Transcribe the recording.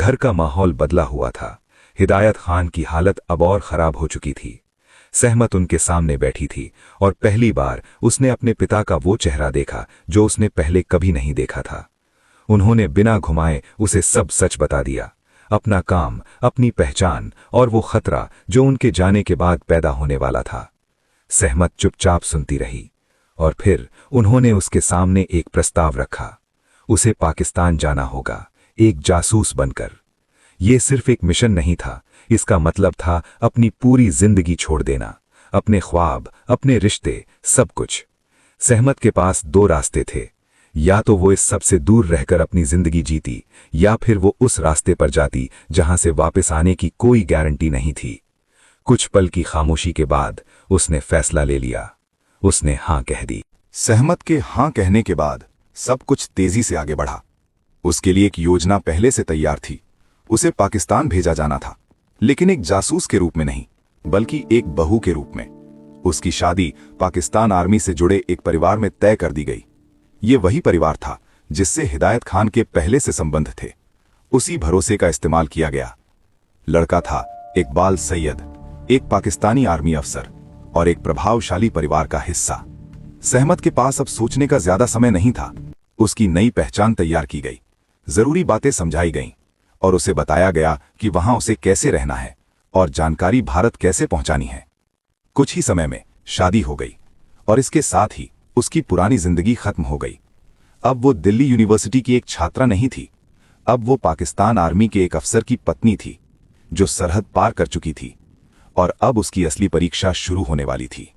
घर का माहौल बदला हुआ था। हिदायत खान की हालत अब और खराब हो चुकी थी। सहमत उनके सामने बैठी थी और पहली बार उसने अपने पिता का वो चेहरा देखा जो उसने पहले कभी नहीं देखा था। उन्होंने बिना घुमाए उसे सब सच बता दिया, अपना काम, अपनी पहचान और वो खतरा जो उनके जाने के बाद पैदा होने वाला था। सहमत चुपचाप सुनती रही और फिर उन्होंने उसके सामने एक प्रस्ताव रखा। उसे पाकिस्तान जाना होगा, एक जासूस बनकर। ये सिर्फ एक मिशन नहीं था, इसका मतलब था अपनी पूरी जिंदगी छोड़ देना, अपने ख्वाब, अपने रिश्ते, सब कुछ। सहमत के पास दो रास्ते थे, या तो वो इस सब से दूर रहकर अपनी जिंदगी जीती, या फिर वो उस रास्ते पर जाती जहां से वापस आने की कोई गारंटी नहीं थी। कुछ पल की खामोशी के बाद उसने फैसला ले लिया। उसने हां कह दी। सहमत के हां कहने के बाद सब कुछ तेजी से आगे बढ़ा। उसके लिए एक योजना पहले से तैयार थी। उसे पाकिस्तान भेजा जाना था, लेकिन एक जासूस के रूप में नहीं, बल्कि एक बहू के रूप में। उसकी शादी पाकिस्तान आर्मी से जुड़े एक परिवार में तय कर दी गई। ये वही परिवार था जिससे हिदायत खान के पहले से संबंध थे। उसी भरोसे का इस्तेमाल किया गया। लड़का था इकबाल सैयद, एक पाकिस्तानी आर्मी अफसर और एक प्रभावशाली परिवार का हिस्सा। सहमत के पास अब सोचने का ज्यादा समय नहीं था। उसकी नई पहचान तैयार की गई, जरूरी बातें समझाई गईं और उसे बताया गया कि वहां उसे कैसे रहना है और जानकारी भारत कैसे पहुंचानी है। कुछ ही समय में शादी हो गई और इसके साथ ही उसकी पुरानी जिंदगी खत्म हो गई। अब वो दिल्ली यूनिवर्सिटी की एक छात्रा नहीं थी, अब वो पाकिस्तान आर्मी के एक अफसर की पत्नी थी जो सरहद पार कर चुकी थी और अब उसकी असली परीक्षा शुरू होने वाली थी।